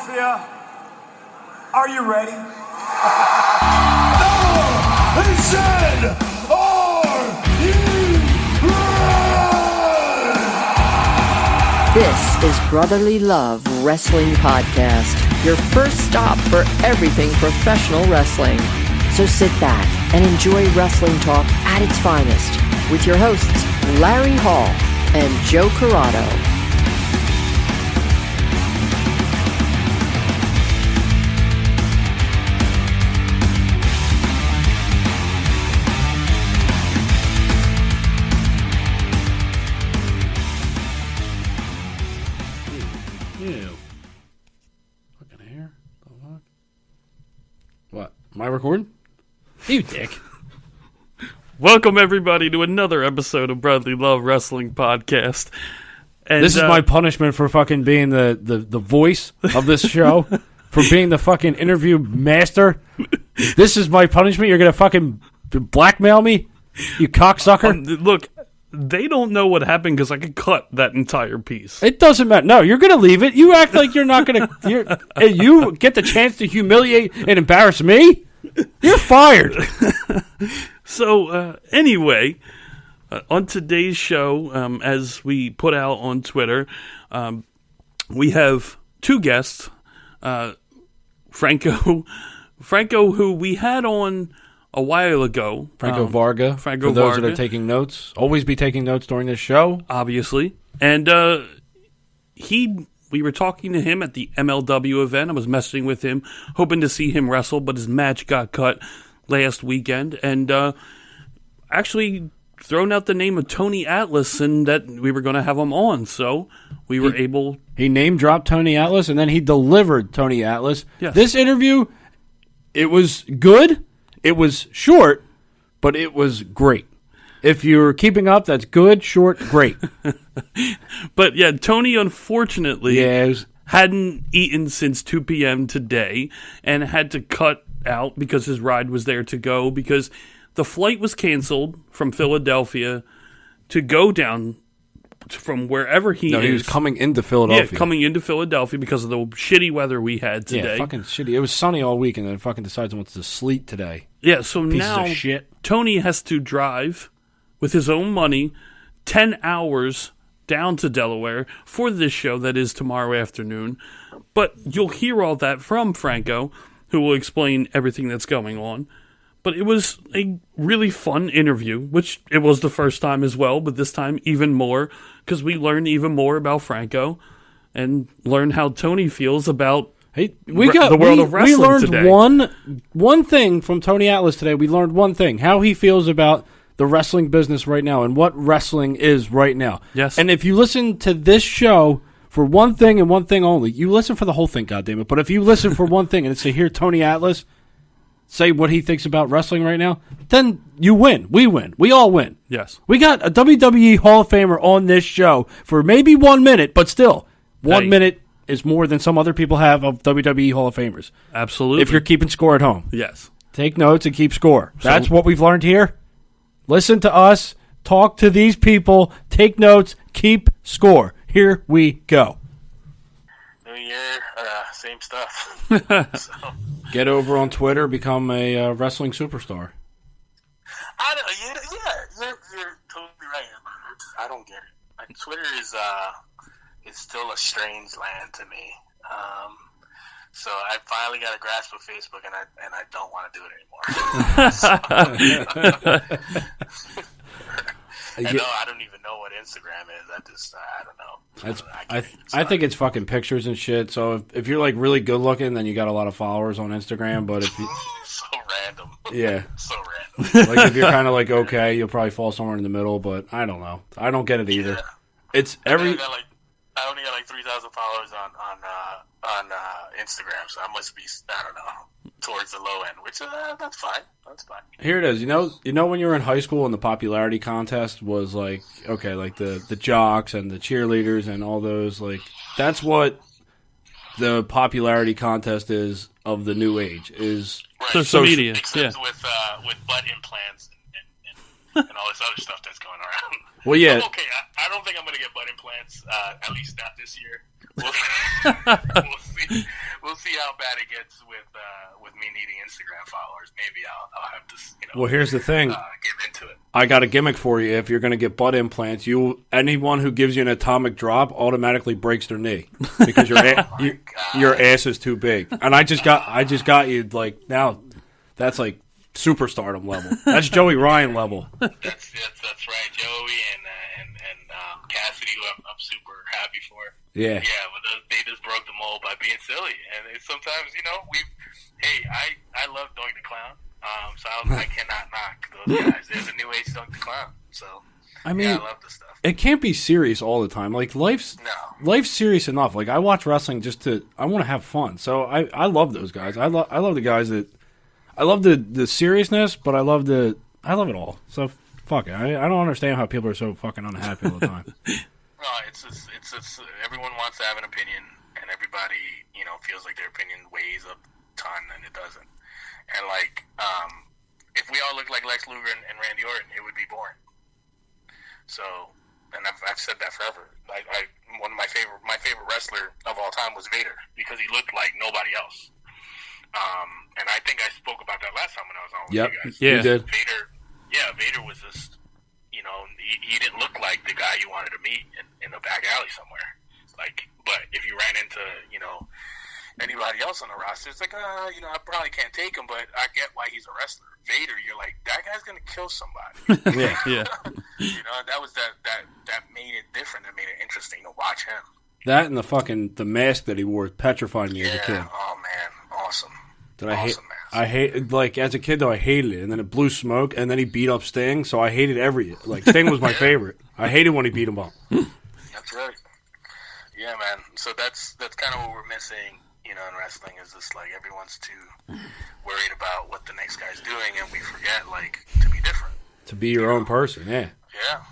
Philadelphia, are you ready? He said, are you ready? This is Brotherly Love Wrestling Podcast, your first stop for everything professional wrestling. So sit back and enjoy wrestling talk at its finest with your hosts, Larry Hall and Joe Corrado. Fucking hair. The fuck? What? Am I recording? You dick. Welcome, everybody, to another episode of Brotherly Love Wrestling Podcast. And, This is my punishment for fucking being the voice of this show, for being the fucking interview master. This is my punishment? You're going to fucking blackmail me? You cocksucker? Look, they don't know what happened because I could cut that entire piece. It doesn't matter. No, you're going to leave it. You act like you're not going to... You get the chance to humiliate and embarrass me? You're fired. So, anyway, on today's show, as we put out on Twitter, we have two guests. Franco, who we had on a while ago. Franco Varga. For those that are taking notes. Always be taking notes during this show. Obviously. And we were talking to him at the MLW event. I was messaging with him, hoping to see him wrestle, but his match got cut last weekend. And actually thrown out the name of Tony Atlas and that we were going to have him on. So we were able... He name-dropped Tony Atlas, and then he delivered Tony Atlas. Yes. This interview, it was good. It was short, but it was great. If you're keeping up, that's good, short, great. But yeah, Tony unfortunately hadn't eaten since 2 p.m. today and had to cut out because his ride was there to go because the flight was canceled from Philadelphia to go down from wherever he is. No, he was coming into Philadelphia. Yeah, coming into Philadelphia because of the shitty weather we had today. Yeah, fucking shitty. It was sunny all week, and then it fucking decides it wants to sleet today. Yeah, so Pieces now of shit. Tony has to drive with his own money 10 hours down to Delaware for this show that is tomorrow afternoon. But you'll hear all that from Franco, who will explain everything that's going on. But it was a really fun interview, which it was the first time as well, but this time even more, because we learned even more about Franco and learned how Tony feels about the world of wrestling. We learned today. one thing from Tony Atlas today. We learned one thing, how he feels about the wrestling business right now and what wrestling is right now. Yes. And if you listen to this show for one thing and one thing only, you listen for the whole thing, goddammit, but if you listen for one thing and it's to hear Tony Atlas say what he thinks about wrestling right now, then you win. We win. We all win. Yes. We got a WWE Hall of Famer on this show for maybe 1 minute, but still, 1 minute is more than some other people have of WWE Hall of Famers. Absolutely. If you're keeping score at home. Yes. Take notes and keep score. That's what we've learned here. Listen to us. Talk to these people. Take notes. Keep score. Here we go. New year, same stuff. So. Get over on Twitter. Become a wrestling superstar. I don't, yeah, you're totally right. I don't get it. Like, Twitter is still a strange land to me. So I finally got a grasp of Facebook, and I don't want to do it anymore. I don't even know what Instagram is. I don't know. I think it's fucking pictures and shit. So if you're like really good looking, then you got a lot of followers on Instagram. But if you so random, yeah, so random. Like if you're kind of like okay, you'll probably fall somewhere in the middle. But I don't know. I don't get it either. Yeah. It's every. I only got like 3,000 followers on Instagram, so I must be, I don't know, towards the low end, which that's fine. That's fine. Here it is. You know when you were in high school and the popularity contest was like, okay, like the jocks and the cheerleaders and all those, like that's what the popularity contest is of the new age is right. Social media, except with butt implants and all this other stuff that's going around. Well, yeah. Okay, I don't think I'm going to get butt implants, at least not this year. We'll see how bad it gets with me needing Instagram followers. Maybe I'll have to, Well, here's the thing. Give into it. I got a gimmick for you. If you're going to get butt implants, anyone who gives you an atomic drop automatically breaks their knee because your ass is too big. And I just got you like now. That's like superstardom level. That's Joey Ryan level. That's right, Joey and Cassidy, who I'm super happy for. Yeah. Yeah, but they just broke the mold by being silly, and sometimes I love Doink the Clown, so I cannot knock those guys. They're the new age Doink the Clown. So I mean, I love this stuff. It can't be serious all the time. Like life's serious enough. Like I watch wrestling I want to have fun. So I love those guys. I love the guys that. I love the seriousness, but I love it all. So fuck it. I don't understand how people are so fucking unhappy all the time. No, it's just everyone wants to have an opinion, and everybody feels like their opinion weighs a ton, and it doesn't. And like, if we all looked like Lex Luger and Randy Orton, it would be boring. So, and I've said that forever. One of my favorite wrestler of all time was Vader because he looked like nobody else. And I think I spoke about that last time when I was on with you guys. Yeah, you did. Vader was just, he didn't look like the guy you wanted to meet in a back alley somewhere. Like, but if you ran into, anybody else on the roster, it's like, I probably can't take him, but I get why he's a wrestler. Vader, you're like, that guy's gonna kill somebody. Yeah. That was that made it different. That made it interesting to watch him. That and the mask that he wore petrified me as a kid. Oh man, awesome. I hate like as a kid though I hated it, and then it blew smoke, and then he beat up Sting, so I hated Sting was my favorite. I hated when he beat him up. That's right. Yeah, man. So that's kind of what we're missing, in wrestling is just like everyone's too worried about what the next guy's doing, and we forget to be different, to be your own person. Yeah. Yeah.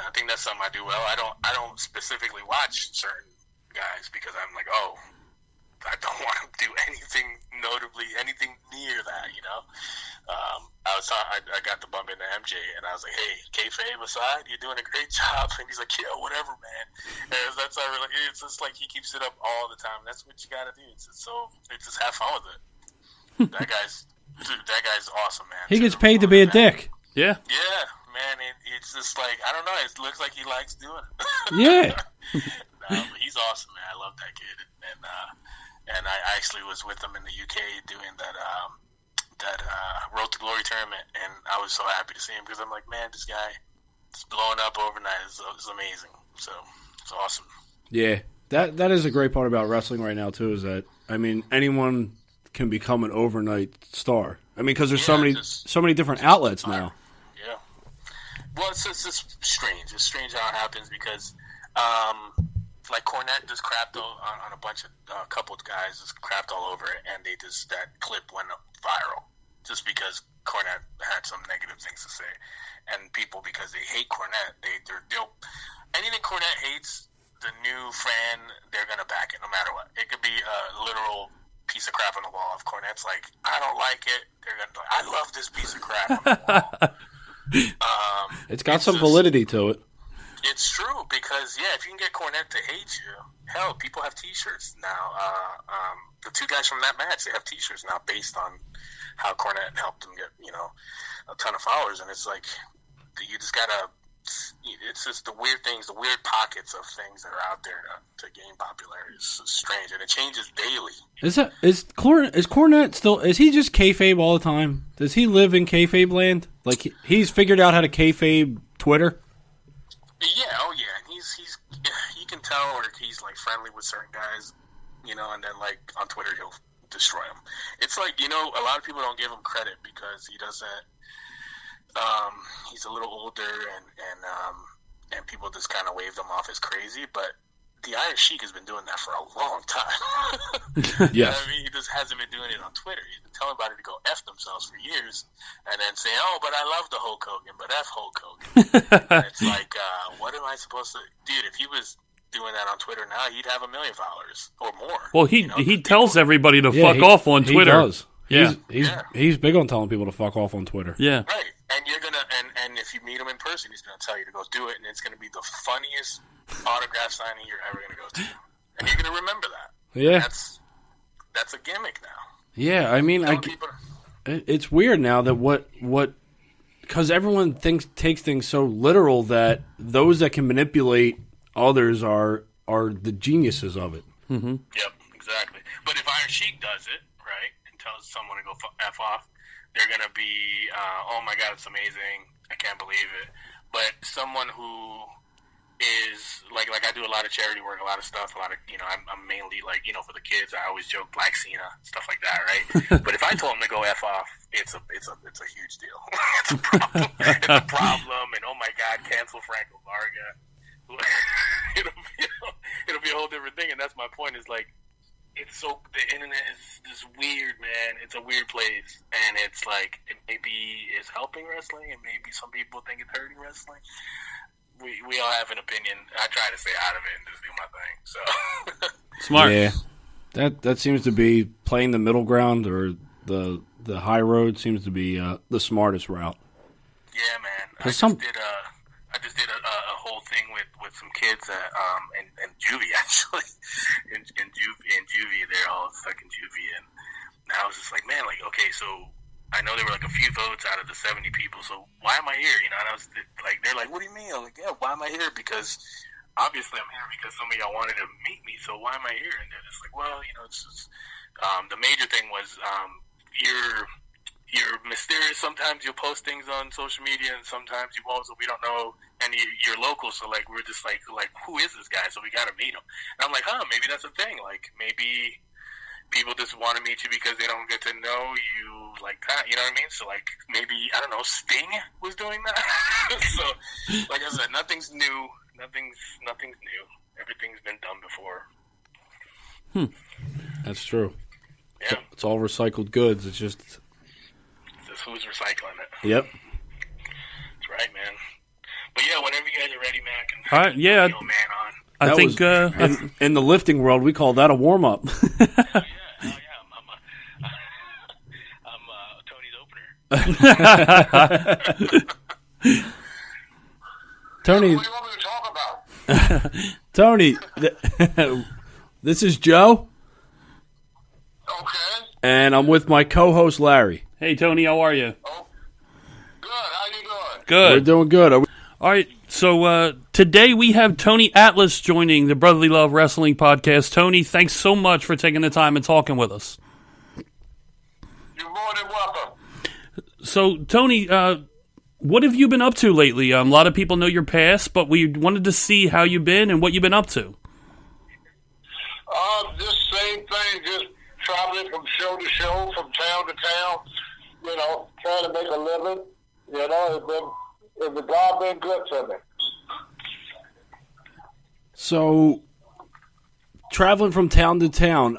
I think that's something I do well. I don't specifically watch certain guys because I'm like, I don't want to do anything near that, I got the bump into MJ, and I was like, hey, kayfabe aside, you're doing a great job. And he's like, yeah, whatever, man. And that's how it's just like he keeps it up all the time. That's what you got to do. It's just have fun with it. That guy's awesome, man. He gets paid to be a dick. Yeah. Yeah, man. It's just like, I don't know. It looks like he likes doing it. Yeah. But he's awesome, man. I love that kid. And I actually was with him in the UK doing that Road to Glory tournament, and I was so happy to see him because I'm like, man, this guy is blowing up overnight. It's amazing. So it's awesome. Yeah, that is a great part about wrestling right now too. Is that anyone can become an overnight star. Because there's so many different outlets now. Yeah. Well, it's just strange. It's strange how it happens because. Like Cornette just crapped on a couple of guys just crapped all over it, and that clip went viral just because Cornette had some negative things to say, and people because they hate Cornette, they'll anything Cornette hates, the new fan they're gonna back it no matter what. It could be a literal piece of crap on the wall. If Cornette's like, I don't like it, they're gonna be like, I love this piece of crap on the wall. It's got some validity to it. It's true because if you can get Cornette to hate you, hell, people have T-shirts now. The two guys from that match, they have T-shirts now based on how Cornette helped them get a ton of followers, and it's like you just gotta. It's just the weird things, the weird pockets of things that are out there to gain popularity. It's so strange, and it changes daily. Is Cornette still? Is he just kayfabe all the time? Does he live in kayfabe land? Like he's figured out how to kayfabe Twitter? Yeah, and you can tell where he's like friendly with certain guys, and then like on Twitter he'll destroy them. It's like a lot of people don't give him credit because he doesn't. He's a little older and people just kind of wave them off as crazy, but the Iron Sheik has been doing that for a long time. Yes. He just hasn't been doing it on Twitter. He's been telling everybody to go F themselves for years and then saying, but I love the Hulk Hogan, but F Hulk Hogan. And it's like, what am I supposed to... Dude, if he was doing that on Twitter now, he'd have 1 million followers or more. Well, he tells everybody to fuck off on Twitter. He does. Yeah. He's big on telling people to fuck off on Twitter. Yeah. Right. And you're going to... And if you meet him in person, he's going to tell you to go do it, and it's going to be the funniest autograph signing you're ever going to go to. And you're going to remember that. Yeah. that's a gimmick now. Yeah, I mean, it's weird now that because everyone takes things so literal that those that can manipulate others are the geniuses of it. Mm-hmm. Yep, exactly. But if Iron Sheik does it, right, and tells someone to go F off, they're going to be, oh my God, it's amazing, I can't believe it. But someone who is, like I do a lot of charity work, a lot of stuff, I'm mainly, for the kids, I always joke Black Cena, stuff like that, right? But if I told them to go F off, it's a huge deal. It's a problem. It's a problem, and oh my God, cancel Franco Varga. It'll be a whole different thing, and that's my point, is like, the internet is this weird, man. It's a weird place, and it's like, it maybe is helping wrestling, and maybe some people think it's hurting wrestling. We all have an opinion. I try to stay out of it and just do my thing. So smart. Yeah, that seems to be playing the middle ground, or the high road seems to be the smartest route. Yeah, man. I just did a whole thing with some kids in juvie, actually. in juvie, they're all stuck in juvie, and I was just like, man, like, okay, so I know there were like a few votes out of the 70 people, so why am I here? And I was like, they're like, what do you mean? I'm like, yeah, why am I here? Because obviously I'm here because some of y'all wanted to meet me, so why am I here? And they're just like, well, it's just, the major thing was, you're mysterious. Sometimes you'll post things on social media, and sometimes you won't, so we don't know any you're local, so like we're just like who is this guy? So we gotta meet him. And I'm like, maybe that's a thing. Like, maybe people just want to meet you because they don't get to know you like that. You know what I mean? So like, maybe, I don't know, Sting was doing that. So like I said, nothing's new. Nothing's new. Everything's been done before. That's true. Yeah. It's all recycled goods. It's just who's recycling it. Yep. That's right, man. But yeah, whenever you guys are ready, man, all right, yeah. Man on. I think in the lifting world, we call that a warm up. Yeah. I'm Tony's opener. Tony. What do you want me to talk about? Tony, this is Joe, Okay. and I'm with my co-host Larry. Hey, Tony, how are you? Oh, good. How you doing? Good. We're doing good. All right, so today we have Tony Atlas joining the Brotherly Love Wrestling Podcast. Tony, thanks so much for taking the time and talking with us. You're more than welcome. So, Tony, what have you been up to lately? A lot of people know your past, but we wanted to see how you've been and what you've been up to. Just same thing, just traveling from show to show, from town to town, trying to make a living. The God been good to me. So, traveling from town to town,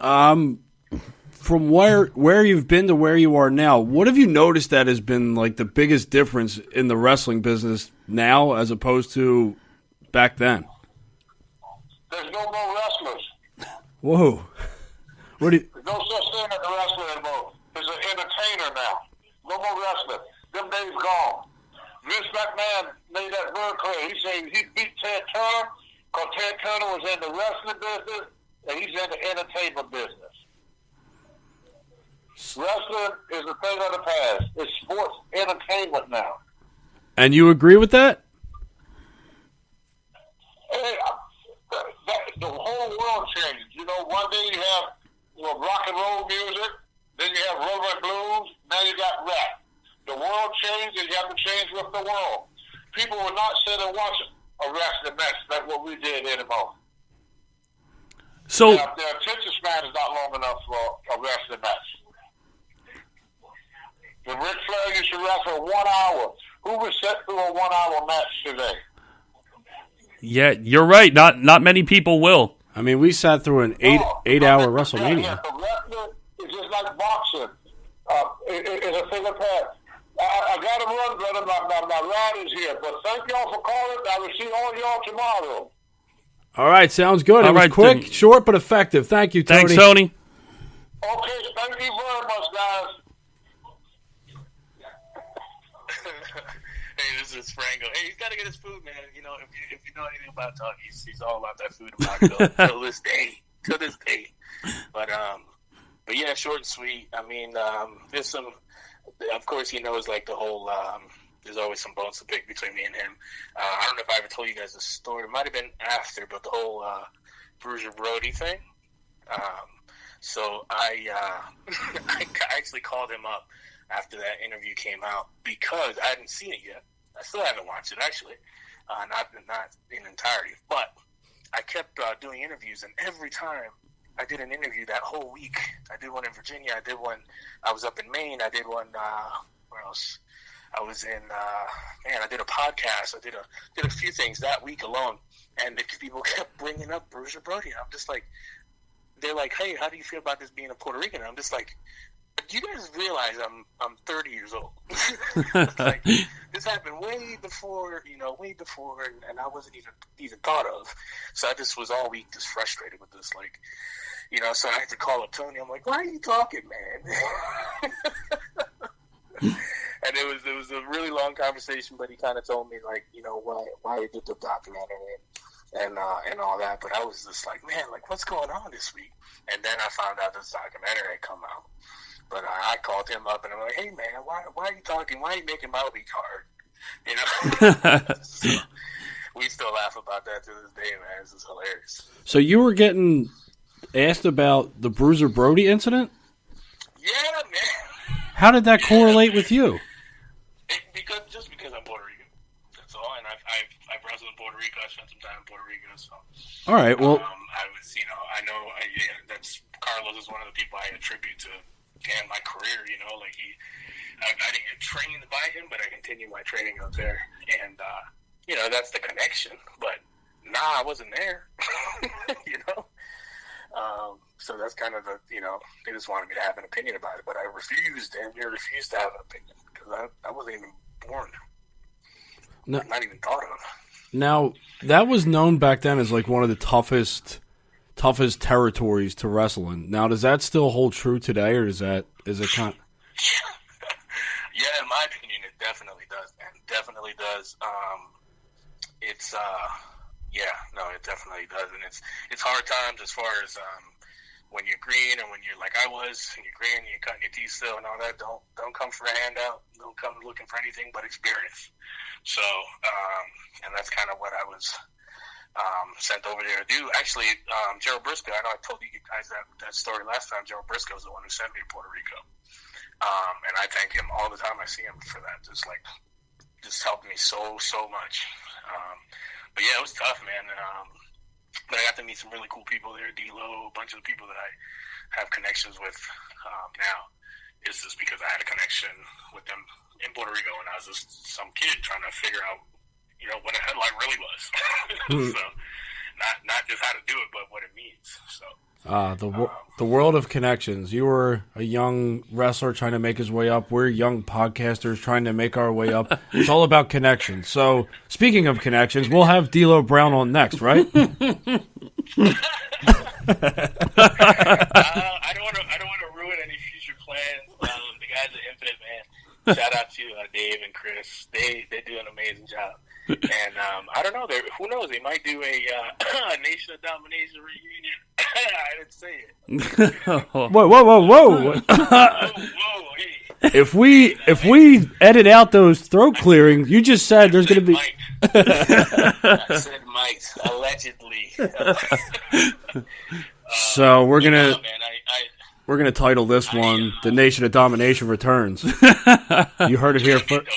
from where you've been to where you are now, what have you noticed that has been like the biggest difference in the wrestling business now as opposed to back then? There's no more wrestlers. Whoa. There's no such thing as a wrestler anymore. There's an entertainer now. No more wrestling. Them days gone. Vince McMahon made that very clear. He said he beat Ted Turner because Ted Turner was in the wrestling business and he's in the entertainment business. Wrestling is a thing of the past. It's sports entertainment now. And you agree with that? Hey, the whole world changed. One day you have rock and roll music, then you have rhythm and blues, now you got rap. The world changed, and you have to change with the world. People will not sit and watch a wrestling match like what we did anymore. So their attention span is not long enough for a wrestling match. When Ric Flair used to wrestle 1 hour, who would sit through a 1 hour match today? yeah, you're right. Not many people will. I mean, we sat through an eight-hour WrestleMania. Yeah, the wrestling is just like boxing. It's a thing of past. I got to run, brother. My ride is here. But thank y'all for calling. I will see all y'all tomorrow. All right, sounds good. It was quick, short, but effective. Thank you, Tony. Thanks, Tony. Okay, thank you very much, guys. Hey, this is Franco. Hey, he's got to get his food, man. If you know anything about Tony, he's all about that food till this day. But Yeah, short and sweet. I mean, there's some. Of course, he knows like the whole. There's always some bones to pick between me and him. I don't know if I ever told you guys the story. It might have been after, but the whole Bruiser Brody thing. So I I actually called him up after that interview came out because I hadn't seen it yet. I still haven't watched it actually, not in entirety. But I kept doing interviews, and every time I did an interview that whole week, I did one in Virginia. I did one. I was up in Maine. I did one. Where else? I was in. I did a podcast. I did a few things that week alone, and the people kept bringing up Bruiser Brody. And I'm just like, they're like, "Hey, how do you feel about this being a Puerto Rican?" And I'm just like, "Do you guys realize I'm 30 years old?" Like, this happened way before, and I wasn't even thought of. So I just was all week just frustrated with this, like, so I had to call up Tony. I'm like, "Why are you talking, man?" And it was a really long conversation, but he kind of told me, like, why he did the documentary and all that. But I was just like, man, like, what's going on this week? And then I found out this documentary had come out. But I called him up, and I'm like, hey, man, why are you talking? Why are you making my week hard? So we still laugh about that to this day, man. This is hilarious. So you were getting asked about the Bruiser Brody incident? Yeah, man. How did that correlate with you? Because I'm Puerto Rican. That's all. And I've wrestled in Puerto Rico. I spent some time in Puerto Rico. So. All right. Well, I was, that's Carlos is one of the people I attribute to my career. Like I didn't get trained by him, but I continued my training out there, and that's the connection. But I wasn't there. So that's kind of they just wanted me to have an opinion about it, but I refused to have an opinion because I wasn't even born. No, not even thought of. Now, that was known back then as like one of the toughest territories to wrestle in. Now, does that still hold true today, or is it kind? Yeah, in my opinion, it definitely does, man. It definitely does. It definitely does, and it's hard times as far as when you're green and when you're like I was, and you're green and you're cutting your teeth still and all that. Don't come for a handout. Don't come looking for anything but experience. So, and that's kind of what I was sent over there to do. Actually, Gerald Briscoe, I know I told you guys that story last time. Gerald Briscoe is the one who sent me to Puerto Rico. And I thank him all the time I see him for that. Just helped me so much. But yeah, it was tough, man. But I got to meet some really cool people there. D-Lo, a bunch of the people that I have connections with now. It's just because I had a connection with them in Puerto Rico when I was just some kid trying to figure out, what a headline really was. So, not just how to do it, but what it means. So. The world of connections. You were a young wrestler trying to make his way up. We're young podcasters trying to make our way up. It's all about connections. So, speaking of connections, we'll have D'Lo Brown on next, right? I don't want to ruin any future plans. The guys at Infinite, man. Shout out to Dave and Chris. They do an amazing job. And I don't know. Who knows? They might do a Nation of Domination reunion. I didn't say it. Whoa! Hey. If we edit out those throat clearings, you just said there's going to be. I said might allegedly. So we're gonna title this one "The Nation of Domination Returns." You heard it here first.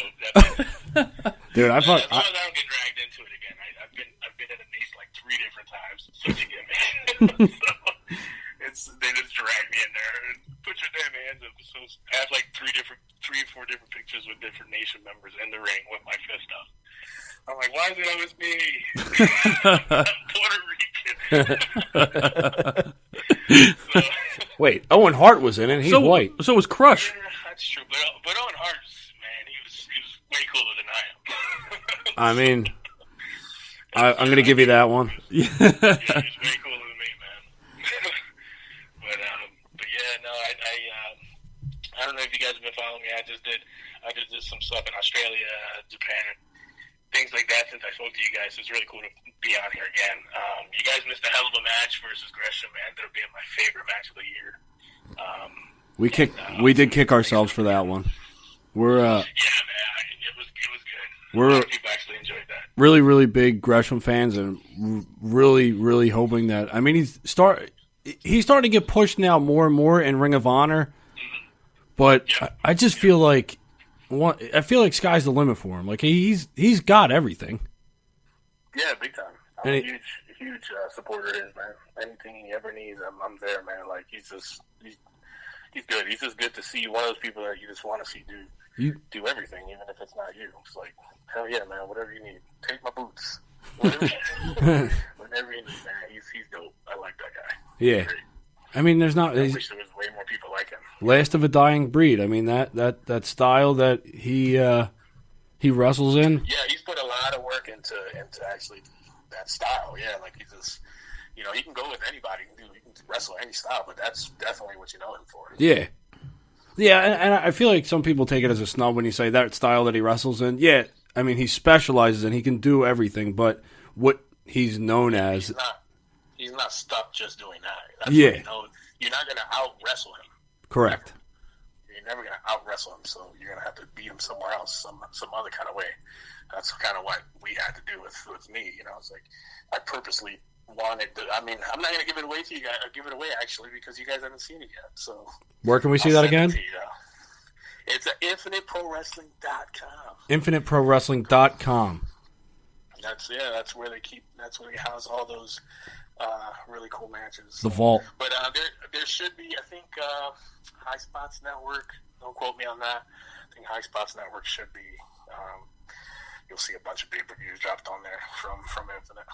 Dude, as long as I don't get dragged into it again. I've been in a Nation like 3 different times since you get me. So they just drag me in there and put your damn hands up. So I have like 3 or 4 different pictures with different Nation members in the ring with my fist up. I'm like, why is it always me? I'm Puerto Rican. Wait, Owen Hart was in it. He's white. So was Crush. Yeah, that's true. But Owen Hart, man, he was way cooler than I am. I mean, I'm going to give you that one. Yeah, he's way cooler than me, man. but yeah, no, I don't know if you guys have been following me. I just did some stuff in Australia, Japan, things like that since I spoke to you guys. So it's really cool to be on here again. You guys missed a hell of a match versus Gresham. It ended up being my favorite match of the year. We did kick ourselves for that one. We're Yeah, man, it was good. We're A lot of people actually enjoyed that. really, really big Gresham fans, and really, really hoping that. I mean, he's starting to get pushed now more and more in Ring of Honor, but I just feel like sky's the limit for him. Like he's got everything. Yeah, big time. I'm a huge supporter of his, man. Anything he ever needs, I'm there, man. Like he's good. He's just good to see. One of those people that you just want to see do everything, even if it's not you. It's like, hell yeah, man. Whatever you need, take my boots. Whatever you need, man. He's dope. I like that guy. Yeah. I mean, I wish there was way more people like him. Last of a dying breed. I mean, that style that he wrestles in. Yeah, he's put a lot of work into actually that style. Yeah, like he just, he can go with anybody. He can wrestle any style, but that's definitely what you know him for. Yeah. Yeah, and I feel like some people take it as a snub when you say that style that he wrestles in. Yeah, I mean, he specializes and he can do everything, but what he's known as... He's not stuck just doing that. That's yeah. You're not going to out-wrestle him. Correct. You're never going to out-wrestle him, so you're going to have to beat him somewhere else, some other kind of way. That's kind of what we had to do with me. It's like I purposely wanted to. I mean, I'm not going to give it away to you guys. I'll give it away, actually, because you guys haven't seen it yet. So where can we see that again? It's at infiniteprowrestling.com. Infiniteprowrestling.com. That's where they house all those really cool matches. The vault. But there should be, I think, High Spots Network. Don't quote me on that. I think High Spots Network should be. You'll see a bunch of pay-per-views dropped on there from Infinite.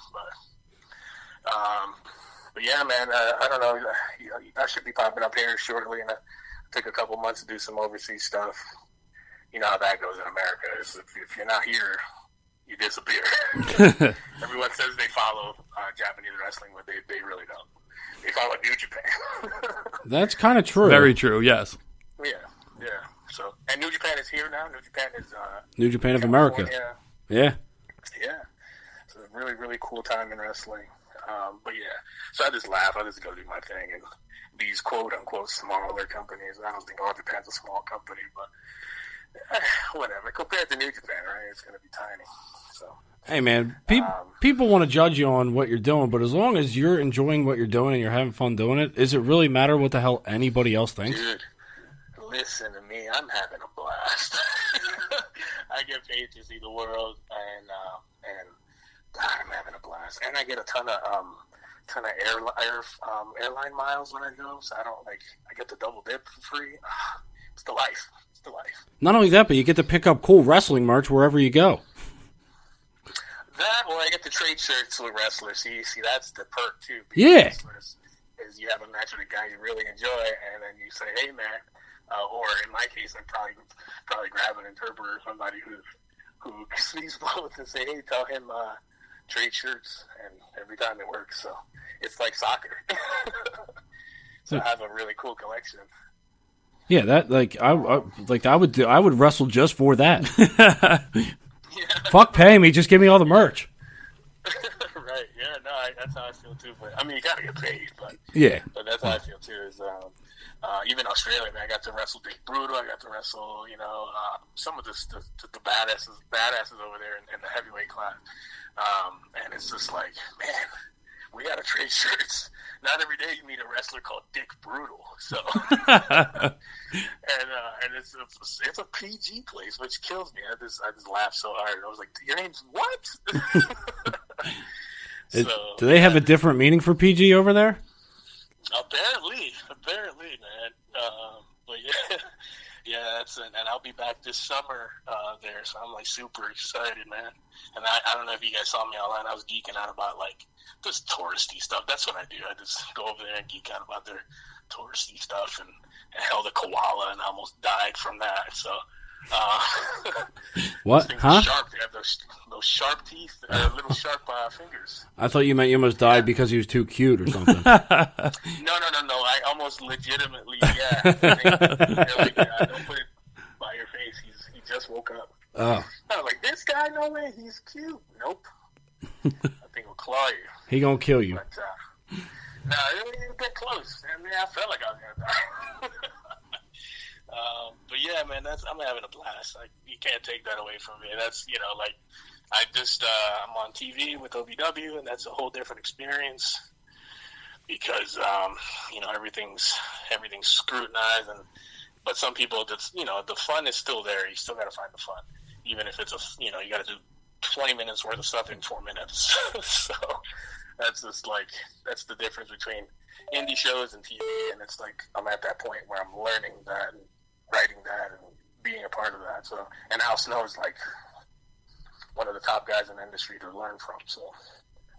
But yeah, man, I don't know. I should be popping up here shortly, and it took a couple months to do some overseas stuff. You know how that goes in America. If you're not here, you disappear. Everyone says they follow Japanese wrestling, but they really don't. They follow New Japan. That's kind of true. Very true, yes. Yeah. So, and New Japan is here now. New Japan is New Japan of America. Yeah. Yeah. It's a really, really cool time in wrestling. But yeah, so I just laugh. I just go do my thing. And these quote-unquote smaller companies, I don't think All Japan's a small company, but whatever. Compared to New Japan, right, it's going to be tiny. So, hey, man, people want to judge you on what you're doing, but as long as you're enjoying what you're doing and you're having fun doing it, does it really matter what the hell anybody else thinks? Dude, listen to me. I'm having a blast. I get paid to see the world, and God, I'm having a blast. And I get a ton of airline miles when I go, so I get the double dip for free. It's the life. It's the life. Not only that, but you get to pick up cool wrestling merch wherever you go. That, or I get the trade shirts with wrestlers. See, that's the perk too. Yeah. Wrestlers is you have a match with a guy you really enjoy, and then you say, "Hey, man," or in my case, I'm probably grab an interpreter or somebody who speaks both and say, "Hey, tell him trade shirts," and every time it works. So it's like soccer. So I have a really cool collection. Yeah, that I would wrestle just for that. Yeah. Fuck pay me, just give me all the merch. Right, yeah, no, that's how I feel too. But I mean, you gotta get paid, but yeah. But that's how I feel too. Is even Australia, man, I got to wrestle Big Brutal. I got to wrestle, some of the badasses over there in the heavyweight class. And it's just like, man, we gotta trade shirts. Not every day you meet a wrestler called Dick Brutal. So, and it's a PG place, which kills me. I just laughed so hard. I was like, your name's what? Do they have a different meaning for PG over there? Apparently, man. But yeah, and I'll be back this summer there, so I'm like super excited, man. And I don't know if you guys saw me online. I was geeking out about like this touristy stuff. That's what I do. I just go over there and geek out about their touristy stuff, and held a koala and almost died from that. So. What? Huh? Sharp. They have those sharp teeth, little sharp fingers. I thought you meant you almost died because he was too cute or something. No. I almost legitimately, yeah. They're like, don't put it by your face. He just woke up. Oh. I was like, this guy, no way, he's cute. Nope. I think he'll claw you. He gonna kill you. But, no, it didn't get close. I mean, I felt like I was gonna die. yeah, man, I'm having a blast. Like, you can't take that away from me. That's, like, I just, I'm on TV with OVW, and that's a whole different experience because, everything's scrutinized, but some people just, the fun is still there. You still got to find the fun, even if it's you got to do 20 minutes worth of stuff in 4 minutes. So that's just like, that's the difference between indie shows and TV, and it's like I'm at that point where I'm learning that and writing that and being a part of that. So, and Al Snow's like one of the top guys in the industry to learn from. So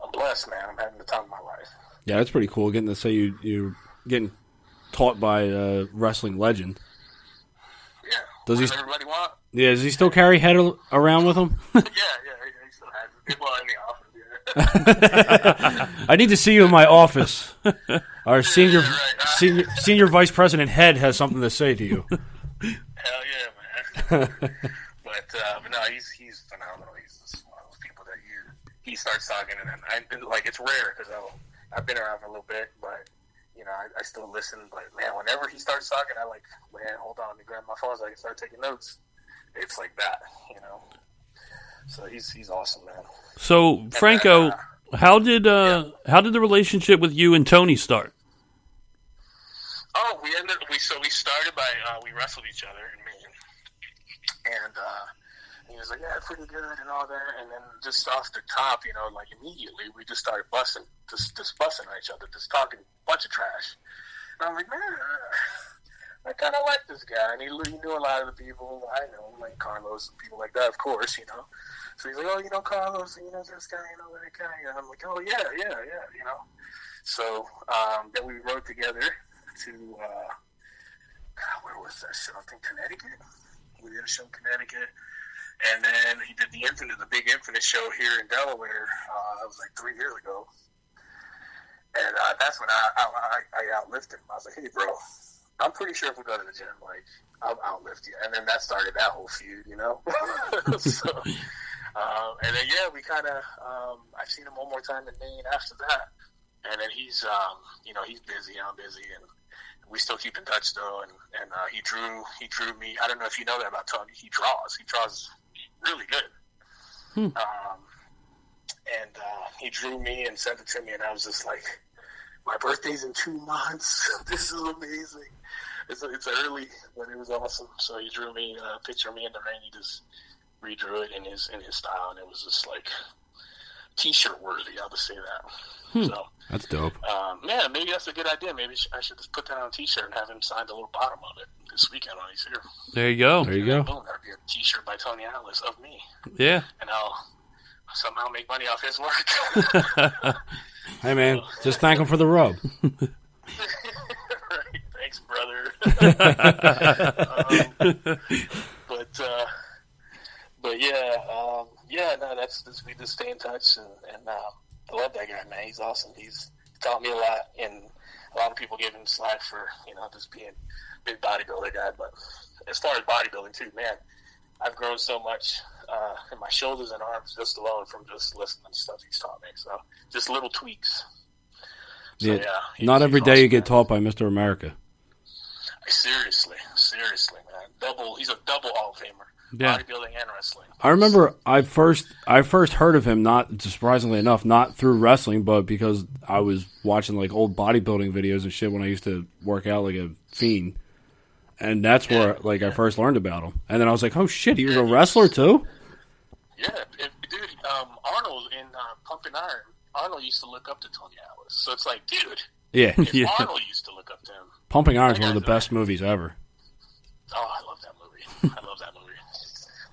I'm blessed, man. I'm having the time of my life. Yeah, that's pretty cool. Getting to say you're getting taught by a wrestling legend. Yeah. Does everybody want? Yeah. Does he still carry head around with him? Yeah. He still has it. Well, in the office. Yeah. I need to see you in my office. Our senior vice president head has something to say to you. Hell yeah, man. but no, he's phenomenal. He's just one of those people that he starts talking, and like, it's rare because I've been around for a little bit, but I still listen. But man, whenever he starts talking, I like, man, hold on, let me grab my phone so I can start taking notes. It's like that, So he's awesome, man. So Franco, how did the relationship with you and Tony start? Oh, we started by we wrestled each other in Maine, and he was like, yeah, pretty good and all that, and then just off the top, like immediately we just started busting on each other, just talking a bunch of trash, and I'm like, man, I kind of like this guy, and he knew a lot of the people I know, like Carlos and people like that, of course, So he's like, oh, Carlos, this guy, that guy, and I'm like, oh yeah. So then we rode together to where was that show? I think Connecticut. We did a show in Connecticut, and then he did the big Infinite show here in Delaware. That was like 3 years ago, and that's when I outlifted him. I was like, hey, bro, I'm pretty sure if we go to the gym, like, I'll outlift you. And then that started that whole feud, So, and then we kind of I've seen him one more time in Maine after that, and then he's he's busy, I'm busy, and we still keep in touch though, and he drew me. I don't know if you know that about Tony. He draws really good. And he drew me and sent it to me, and I was just like, my birthday's in 2 months. This is amazing. It's early, but it was awesome. So he drew me a picture of me in the rain. He just redrew it in his style, and it was just like T-shirt worthy. I'll just say that. So that's dope. Yeah, maybe that's a good idea. Maybe I should just put that on a T-shirt and have him sign the little bottom of it this weekend when he's here. There you go. There you go. Boom, that'll be a T-shirt by Tony Atlas of me. Yeah. And I'll somehow make money off his work. Hey, man, just thank him for the rub. Right. Thanks, brother. We just stay in touch, and I love that guy, man. He's awesome. He's taught me a lot, and a lot of people give him slack for, just being a big bodybuilder guy. But as far as bodybuilding too, man, I've grown so much in my shoulders and arms just alone from just listening to stuff he's taught me. So just little tweaks. So, not every day you get taught by Mr. America. Seriously, man. He's a double Hall of Famer. Yeah. Bodybuilding and wrestling. I remember I first heard of him, not surprisingly enough, not through wrestling, but because I was watching like old bodybuilding videos and shit when I used to work out like a fiend. And that's where I first learned about him. And then I was like, oh shit, he was a wrestler too? Yeah, dude, Arnold in Pumping Iron, Arnold used to look up to Tony Atlas. So it's like, dude, yeah. if Arnold used to look up to him. Pumping Iron is one of the best movies ever. Oh, I love that movie.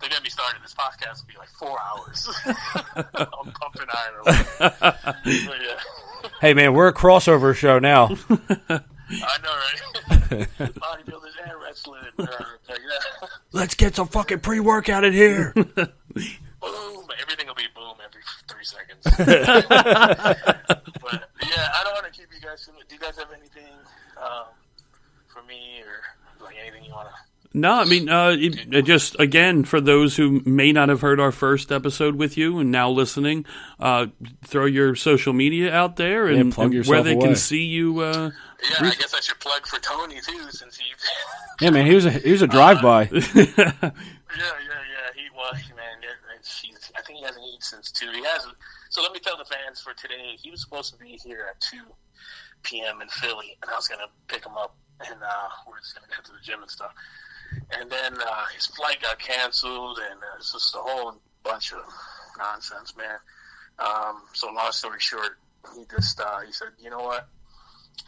They're going to be starting. This podcast will be like 4 hours on Pumping Iron. Yeah. Hey, man, we're a crossover show now. I know, right? Bodybuilders and wrestling. Let's get some fucking pre-workout in here. Boom. Everything will be boom every 3 seconds. But, yeah, I don't want to keep you guys. Do you guys have anything for me or like anything you want to? No, I mean, just, again, for those who may not have heard our first episode with you and now listening, throw your social media out there and plug yourself where they away. can see you Yeah, I guess I should plug for Tony too, since he. Yeah, man, he was a drive-by. Yeah. He was, man. I think he hasn't eaten since 2. He hasn't. So let me tell the fans for today. He was supposed to be here at 2 p.m. in Philly, and I was gonna pick him up, and we're just gonna head to the gym and stuff. And then his flight got canceled, and it's just a whole bunch of nonsense, man. So long story short, he said, you know what?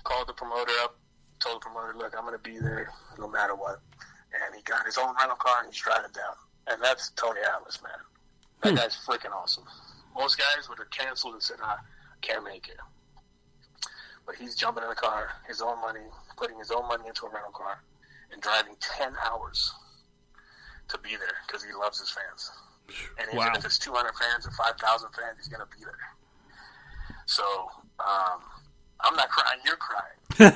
Called the promoter up, told the promoter, look, I'm going to be there no matter what. And he got his own rental car and he's driving down. And that's Tony Atlas, man. That guy's freaking awesome. Most guys would have canceled and said, I can't make it. But he's jumping in the car, his own money, putting his own money into a rental car, and driving 10 hours to be there because he loves his fans. And even if it's 200 fans or 5,000 fans, he's going to be there. So, I'm not crying, you're crying. but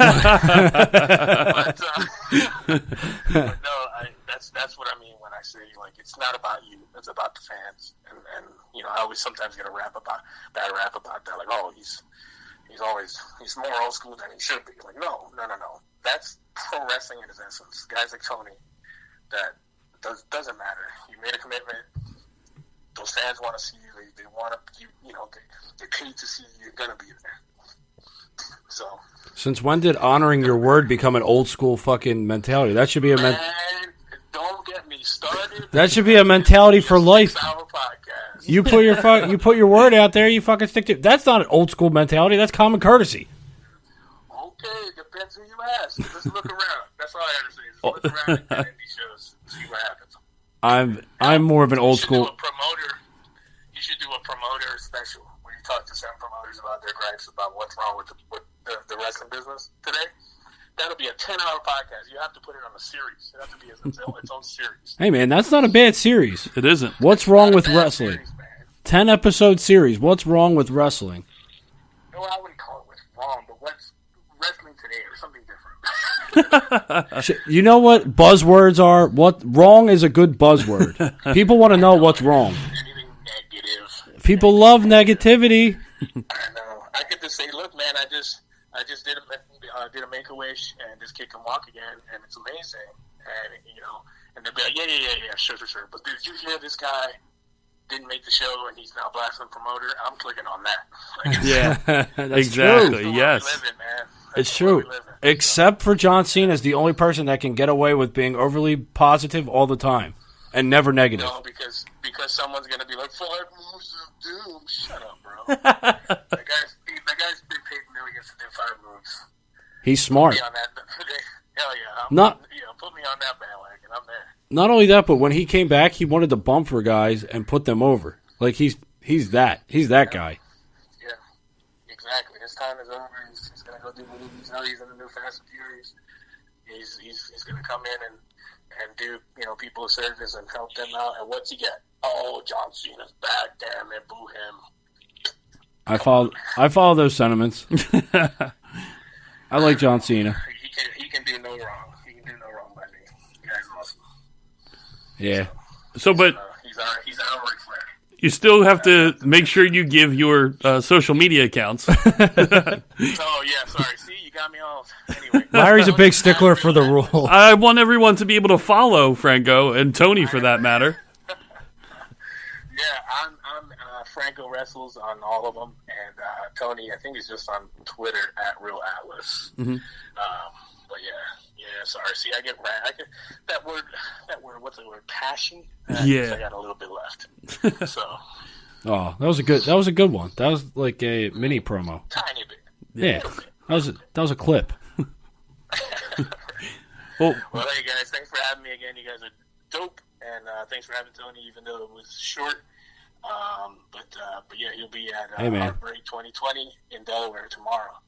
no, that's what I mean when I say, like, it's not about you, it's about the fans. And you know, I always sometimes get a bad rap about that, like, oh, he's more old school than he should be. Like, no. That's pro wrestling in its essence. Guys like Tony, that doesn't matter. You made a commitment. Those fans want to see you. They want to, they paid to see you. You're going to be there. So. Since when did honoring your word become an old school fucking mentality? That should be a don't get me started. That should be a mentality for life. You put your word out there. You fucking stick to. That's not an old school mentality. That's common courtesy. Okay, depends who you ask. Just look around. That's all I have to say. Just look around and get in these shows. See what happens. I'm more of an old school. You should do a promoter special where you talk to some promoters about their gripes about what's wrong with the wrestling business today. That'll be a 10-hour podcast. You have to put it on a series. It has to be its own series. Hey, man, that's not a bad series. It isn't. What's wrong with wrestling? 10-episode series. What's wrong with wrestling? No, I wouldn't call it what's wrong, but what's wrestling today or something different. You know what buzzwords are? What wrong is a good buzzword. People want to know what's wrong. Anything negative. People love negativity. I know. I could just say, look, man, I just did a Make-A-Wish, and this kid can walk again, and it's amazing. And and they'll be like, yeah, sure. But did you hear this guy didn't make the show, and he's now blasting promoter? I'm clicking on that. Yeah, exactly. True. Yes, it's true. Except for John Cena is the only person that can get away with being overly positive all the time and never negative. No, because someone's gonna be like 5 moves of doom. Shut up, bro. the guy's been paid millions to do 5 moves. He's smart. Put me on that. Hell yeah. Put me on that bandwagon. I'm there. Not only that, but when he came back, he wanted to bump for guys and put them over. Like he's that guy. Yeah, exactly. His time is over. He's gonna go do movies. Now he's in the new Fast and Furious. He's gonna come in and do people a service and help them out. And what's he get? Oh, John Cena's back. Damn it, boo him. I follow those sentiments. I like John Cena. He can do no wrong. He can do no wrong by me. The guy's awesome. Yeah. But he's our Ric Flair. You still have to make sure you give your social media accounts. Oh yeah, sorry. See, you got me off. Anyway, Larry's a big stickler for the rule. I want everyone to be able to follow Franco and Tony for that matter. Yeah, I'm Franco Wrestles on all of them, and Tony, I think he's just on Twitter at Real Atlas. Mm-hmm. But yeah, sorry. See, I get that word. What's the word? Passion. Yeah, I got a little bit left. So. Oh, that was a good one. That was like a mini promo. Tiny bit. Yeah, that was a clip. Well, hey guys, thanks for having me again. You guys are dope, and thanks for having Tony, even though it was short. But yeah, he'll be at Heartbreak 2020 in Delaware tomorrow.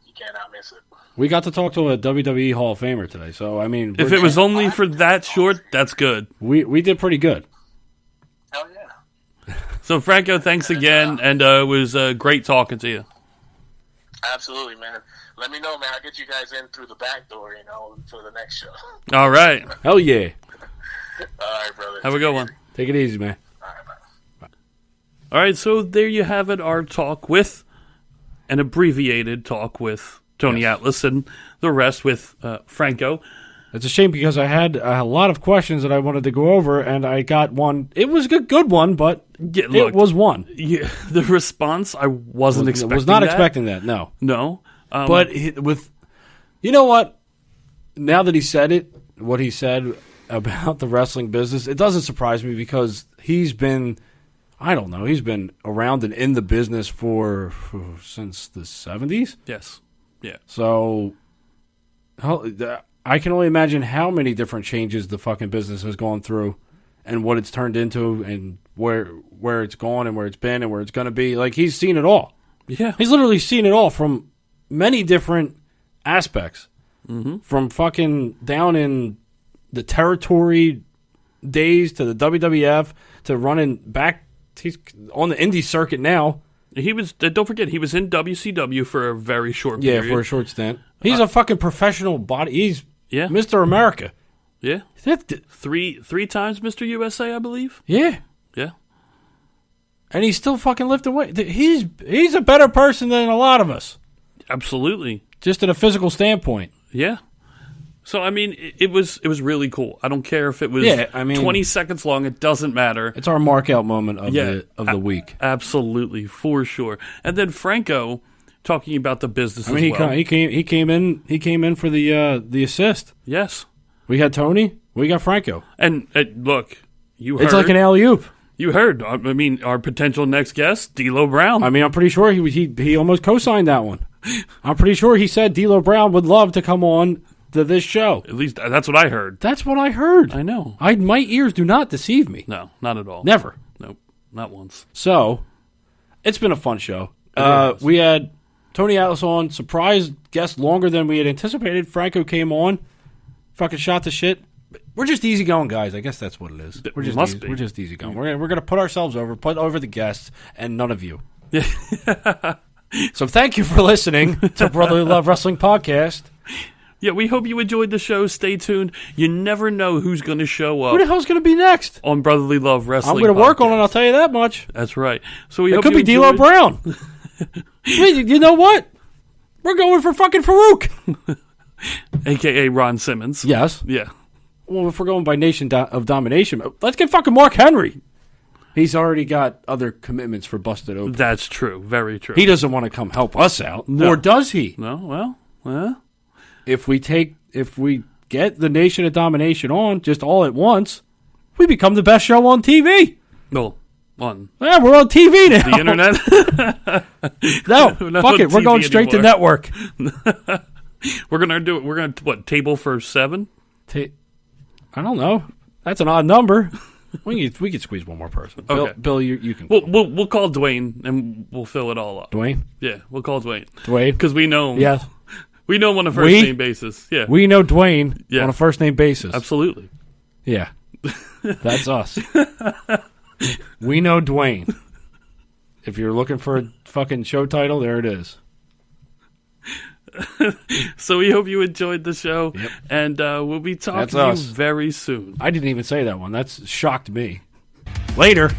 You cannot miss it. We got to talk to a WWE Hall of Famer today, so I mean, if it was only for that short, that's good. We did pretty good. Hell yeah. So Franco, thanks again, and it was great talking to you. Absolutely, man. Let me know, man. I'll get you guys in through the back door, for the next show. All right. Hell yeah. All right, brother. Have a good one. Take it easy, man. All right, bye. All right, so there you have it, our talk with, an abbreviated talk with Tony Atlas, and the rest with Franco. It's a shame because I had a lot of questions that I wanted to go over, and I got one. It was a good one, but it was one. Yeah, the response, I wasn't expecting. Was not expecting that. No. But you know what? Now that he said it, what he said about the wrestling business, it doesn't surprise me because he's been around and in the business since the 70s. Yes. Yeah. So I can only imagine how many different changes the fucking business has gone through and what it's turned into and where it's gone and where it's been and where it's going to be. Like, he's seen it all. Yeah. He's literally seen it all from many different aspects. Mm-hmm. From fucking down in the territory days to the WWF to running back. He's on the indie circuit now. He was. Don't forget, he was in WCW for a very short period. Yeah, for a short stint. He's a fucking professional body. He's Mr. America. Yeah. Three times Mr. USA, I believe. Yeah. Yeah. And he's still fucking lifting weight. He's a better person than a lot of us. Absolutely. Just in a physical standpoint. Yeah. So, I mean, it was really cool. I don't care if it was 20 seconds long. It doesn't matter. It's our mark-out moment of the week. Absolutely, for sure. And then Franco talking about the business as well. He came in for the assist. Yes. We had Tony. We got Franco. And look, you heard. It's like an alley-oop. You heard. I mean, our potential next guest, D'Lo Brown. I mean, I'm pretty sure he almost co-signed that one. I'm pretty sure he said D'Lo Brown would love to come on to this show. At least that's what I heard. That's what I heard. I know. My ears do not deceive me. No, not at all. Never. Nope, not once. So, it's been a fun show. We had Tony Atlas on, surprise guest longer than we had anticipated. Franco came on, fucking shot the shit. We're just easygoing guys. I guess that's what it is. We're just easygoing. We're gonna put ourselves over, put over the guests, and none of you. So thank you for listening to Brotherly Love Wrestling Podcast. Yeah, we hope you enjoyed the show. Stay tuned. You never know who's going to show up. Who the hell's going to be next? On Brotherly Love Wrestling. I'm going to work on it, I'll tell you that much. That's right. So it could be D'Lo Brown. You know what? We're going for fucking Farouk. A.K.A. Ron Simmons. Yes. Yeah. Well, if we're going by Nation of Domination, let's get fucking Mark Henry. He's already got other commitments for Busted Open. That's true. Very true. He doesn't want to come help us out. No. Or does he? No, well. If we get the Nation of Domination on just all at once, we become the best show on TV. Well, on. Yeah, we're on TV now. The internet? No, fuck it. We're going straight to network. We're going to do it. We're going to, table for 7? I don't know. That's an odd number. We could squeeze one more person. Okay. Bill, you can. We'll call Dwayne and we'll fill it all up. Dwayne? Yeah, we'll call Dwayne. Dwayne? Because we know him. Yes. We know him on a first-name basis. Yeah. We know Dwayne on a first-name basis. Absolutely. Yeah. That's us. We know Dwayne. If you're looking for a fucking show title, there it is. So we hope you enjoyed the show, and we'll be talking to you very soon. I didn't even say that one. That's shocked me. Later.